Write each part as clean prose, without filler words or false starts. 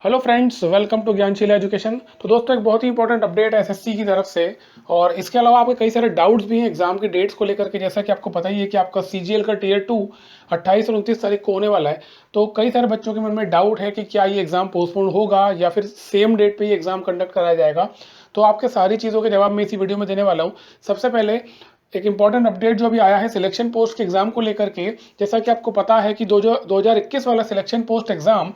Hello friends, welcome to Gyansheel education. तो दोस्तों, एक बहुत ही इंपॉर्टेंट अपडेट है एसएससी की तरफ से। और इसके अलावा आपके कई सारे डाउट्स भी हैं एग्जाम की डेट्स को लेकर के। जैसा कि आपको पता ही है कि आपका सीजीएल का टीयर 2 28 और 29 तारीख को होने वाला है। तो कई सारे बच्चों के मन में डाउट है कि क्या ये एग्जाम पोस्टपोन होगा या फिर सेम डेट पे ये एग्जाम कंडक्ट कराया जाएगा। तो आपके सारी चीज़ों के जवाब मैं इसी वीडियो में देने वाला हूँ। सबसे पहले एक इंपॉर्टेंट अपडेट जो अभी आया है सिलेक्शन पोस्ट के एग्जाम को लेकर के। जैसा कि आपको पता है कि 2021 वाला सिलेक्शन पोस्ट एग्जाम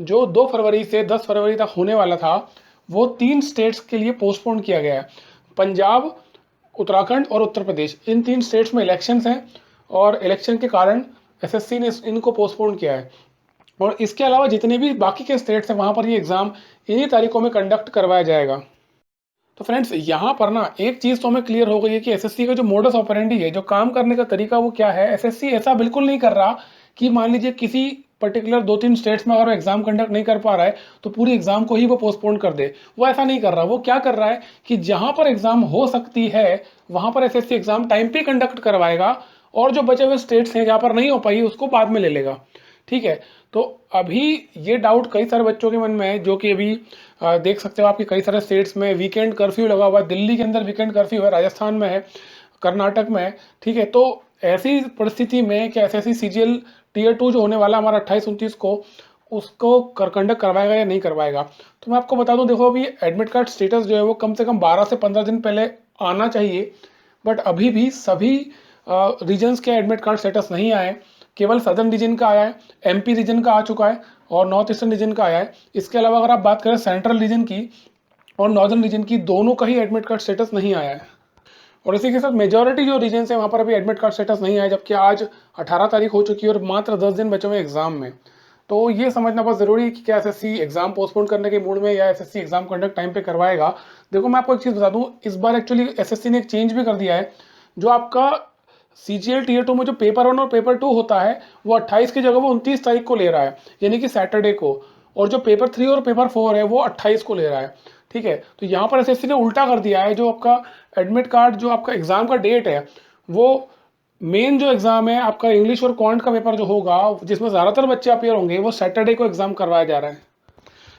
जो 2 फरवरी से 10 फरवरी तक होने वाला था, वो 3 स्टेट्स के लिए पोस्टपोन किया गया है। पंजाब, उत्तराखंड और उत्तर प्रदेश, इन 3 स्टेट्स में इलेक्शंस हैं और इलेक्शन के कारण एसएससी ने इनको पोस्टपोन किया है। और इसके अलावा जितने भी बाकी के स्टेट्स हैं, वहाँ पर ये एग्ज़ाम इन्हीं तारीखों में कंडक्ट करवाया जाएगा। तो फ्रेंड्स, यहाँ पर ना एक चीज़ तो हमें क्लियर हो गई है कि एसएससी का जो मोडस ऑपरेंडी है, जो काम करने का तरीका, वो क्या है। एसएससी ऐसा बिल्कुल नहीं कर रहा कि मान लीजिए किसी पर्टिकुलर 2-3 स्टेट्स में अगर एग्जाम कंडक्ट नहीं कर पा रहा है तो पूरी एग्जाम को ही वो पोस्टपोन कर दे। वो ऐसा नहीं कर रहा। वो क्या कर रहा है कि जहां पर एग्जाम हो सकती है वहां पर एसएससी एग्जाम टाइम पे कंडक्ट करवाएगा, और जो बचे हुए स्टेट्स हैं जहां पर नहीं हो पाई उसको बाद में ले लेगा। ठीक है। तो अभी ये डाउट कई सारे बच्चों के मन में है, जो कि अभी देख सकते हो आपके कई सारे स्टेट्स में वीकेंड कर्फ्यू लगा हुआ है। दिल्ली के अंदर वीकेंड कर्फ्यू है, राजस्थान में है, कर्नाटक में है। ठीक है। तो ऐसी परिस्थिति में क्या एसएससी सीजीएल टीयर 2 जो होने वाला हमारा 28-29 को, उसको कंडक्ट करवाएगा या नहीं करवाएगा। तो मैं आपको बता दूं, देखो अभी एडमिट कार्ड स्टेटस जो है वो कम से कम 12 से 15 दिन पहले आना चाहिए। बट अभी भी सभी रीजन्स के एडमिट कार्ड स्टेटस नहीं आए। केवल सदर्न रीजन का आया है, एमपी रीजन का आ चुका है और नॉर्थ ईस्टर्न रीजन का आया है। इसके अलावा अगर आप बात करें सेंट्रल रीजन की और नॉर्दर्न रीजन की, दोनों का ही एडमिट कार्ड स्टेटस नहीं आया है। और इसी के साथ मेजॉरिटी जो रीजन है वहाँ पर अभी एडमिट कार्ड स्टेटस नहीं आया, जबकि आज 18 तारीख हो चुकी है और मात्र 10 दिन बचे हुए एग्जाम में। तो ये समझना बहुत जरूरी है कि क्या एसएससी एग्जाम पोस्टपोन करने के मूड में या एसएससी एग्जाम कंडक्ट टाइम पे करवाएगा। देखो मैं आपको एक चीज़ बता दूं, इस बार एक्चुअली एसएससी ने एक चेंज भी कर दिया है। जो आपका सीजीएल टीयर 2 में जो पेपर 1 और पेपर 2 होता है, वो 28 की जगह वो 29 तारीख को ले रहा है, यानी कि सैटरडे को। और जो पेपर 3 और पेपर 4 है वो 28 को ले रहा है। ठीक है। तो यहाँ पर एसएससी ने उल्टा कर दिया है। जो आपका एडमिट कार्ड, जो आपका एग्जाम का डेट है, वो मेन जो एग्जाम है आपका इंग्लिश और क्वांट का पेपर जो होगा, जिसमें ज़्यादातर बच्चे अपियर होंगे, वो सैटरडे को एग्जाम करवाया जा रहा है।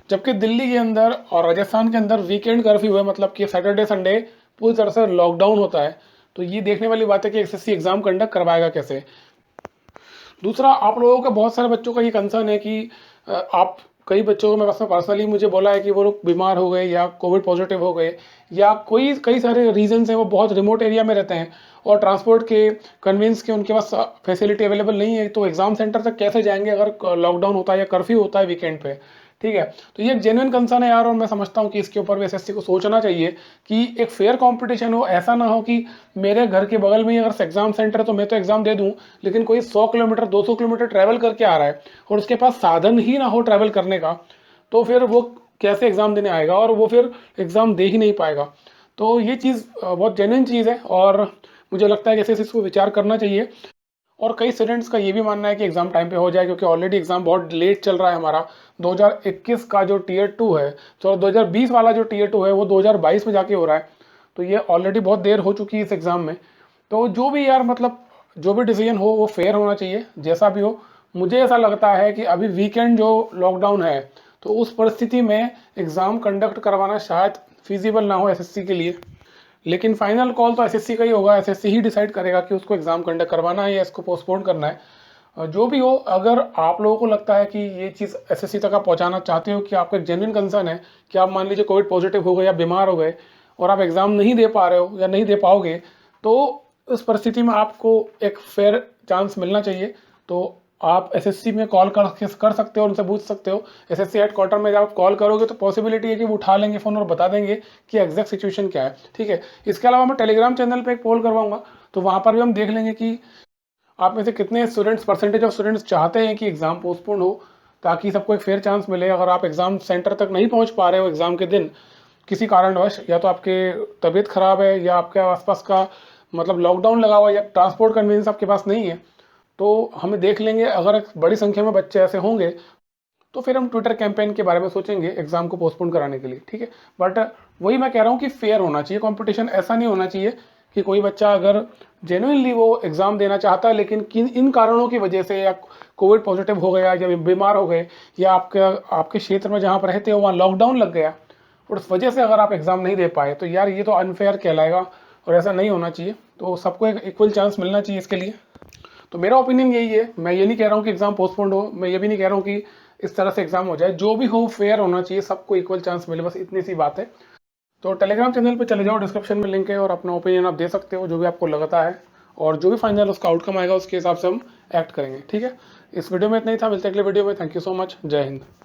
जबकि दिल्ली के अंदर और राजस्थान के अंदर वीकेंड कर्फ्यू है, मतलब कि सैटरडे संडे पूरी तरह से लॉकडाउन होता है। तो ये देखने वाली बात है कि एसएससी एग्जाम कंडक्ट करवाएगा कैसे। दूसरा, आप लोगों का बहुत सारे बच्चों का ये कंसर्न है कि आप, कई बच्चों को मेरे पास में पर्सनली मुझे बोला है कि वो लोग बीमार हो गए या कोविड पॉजिटिव हो गए, या कोई कई सारे रीजंस हैं, वो बहुत रिमोट एरिया में रहते हैं और ट्रांसपोर्ट के कन्वेंस के उनके पास फैसिलिटी अवेलेबल नहीं है। तो एग्जाम सेंटर तक कैसे जाएंगे अगर लॉकडाउन होता है या कर्फ्यू होता है वीकेंड पे। ठीक है। तो ये एक जेन्युइन कंसर्न है यार, और मैं समझता हूँ कि इसके ऊपर भी एसएससी को सोचना चाहिए कि एक फेयर कंपटीशन हो। ऐसा ना हो कि मेरे घर के बगल में ही अगर एग्जाम सेंटर है तो मैं तो एग्जाम दे दूं, लेकिन कोई 100 किलोमीटर 200 किलोमीटर ट्रैवल करके आ रहा है और उसके पास साधन ही ना हो ट्रैवल करने का, तो फिर वो कैसे एग्जाम देने आएगा और वो फिर एग्जाम दे ही नहीं पाएगा। तो ये चीज़ बहुत जेन्युइन चीज़ है और मुझे लगता है कि एसएससी को विचार करना चाहिए। और कई स्टूडेंट्स का ये भी मानना है कि एग्जाम टाइम पे हो जाए, क्योंकि ऑलरेडी एग्जाम बहुत लेट चल रहा है हमारा। 2021 का जो टीयर 2 है, तो 2020 वाला जो टीयर 2 है वो 2022 में जाके हो रहा है। तो ये ऑलरेडी बहुत देर हो चुकी है इस एग्जाम में। तो जो भी यार, मतलब जो भी डिसीजन हो वो फेयर होना चाहिए, जैसा भी हो। मुझे ऐसा लगता है कि अभी वीकेंड जो लॉकडाउन है, तो उस परिस्थिति में एग्जाम कंडक्ट करवाना शायद फिजिबल ना हो एसएससी के लिए। लेकिन फाइनल कॉल तो एसएससी का ही होगा। एसएससी ही डिसाइड करेगा कि उसको एग्जाम कंडक्ट करवाना है या इसको पोस्टपोन करना है। जो भी हो, अगर आप लोगों को लगता है कि ये चीज़ एसएससी तक आप पहुंचाना चाहते हो, कि आपका एक जेन्युइन कंसर्न है कि आप मान लीजिए कोविड पॉजिटिव हो गए या बीमार हो गए और आप एग्ज़ाम नहीं दे पा रहे हो या नहीं दे पाओगे, तो उस परिस्थिति में आपको एक फेयर चांस मिलना चाहिए। तो आप एसएससी में कॉल कर सकते हो, उनसे पूछ सकते हो। एसएससी हेडक्वार्टर में जब आप कॉल करोगे तो पॉसिबिलिटी है कि वो उठा लेंगे फ़ोन और बता देंगे कि एग्जैक्ट सिचुएशन क्या है। ठीक है। इसके अलावा मैं टेलीग्राम चैनल पे एक पोल करवाऊंगा, तो वहाँ पर भी हम देख लेंगे कि आप में से कितने स्टूडेंट्स, परसेंटेज ऑफ स्टूडेंट्स चाहते हैं कि एग्ज़ाम पोस्टपोन हो, ताकि सबको एक फेयर चांस मिले। अगर आप एग्ज़ाम सेंटर तक नहीं पहुँच पा रहे हो एग्ज़ाम के दिन किसी कारणवश, या तो आपके तबीयत खराब है या आपके आसपास का मतलब लॉकडाउन लगा हुआ है या ट्रांसपोर्ट कन्वीनियंस आपके पास नहीं है, तो हमें देख लेंगे। अगर एक बड़ी संख्या में बच्चे ऐसे होंगे तो फिर हम ट्विटर कैंपेन के बारे में सोचेंगे एग्जाम को पोस्टपोन कराने के लिए। ठीक है। बट वही मैं कह रहा हूँ कि फेयर होना चाहिए कंपटीशन। ऐसा नहीं होना चाहिए कि कोई बच्चा अगर जेन्युइनली वो एग्ज़ाम देना चाहता है लेकिन किन इन कारणों की वजह से, या कोविड पॉजिटिव हो गया या बीमार हो गए, या आपके क्षेत्र में जहाँ पर रहते हो वहाँ लॉकडाउन लग गया और उस वजह से अगर आप एग्ज़ाम नहीं दे पाए, तो यार ये तो अनफेयर कहलाएगा और ऐसा नहीं होना चाहिए। तो सबको एक इक्वल चांस मिलना चाहिए इसके लिए। तो मेरा ओपिनियन यही है। मैं ये नहीं कह रहा हूँ कि एग्ज़ाम पोस्टपोन्ड हो, मैं ये भी नहीं कह रहा हूँ कि इस तरह से एग्ज़ाम हो जाए। जो भी हो फेयर होना चाहिए, सबको इक्वल चांस मिले, बस इतनी सी बात है। तो टेलीग्राम चैनल पे चले जाओ, डिस्क्रिप्शन में लिंक है, और अपना ओपिनियन आप दे सकते हो जो भी आपको लगता है, और जो भी फाइनल उसका आउटकम आएगा उसके हिसाब से हम एक्ट करेंगे। ठीक है, इस वीडियो में इतना ही था, मिलते हैं अगले वीडियो में। थैंक यू सो मच, जय हिंद।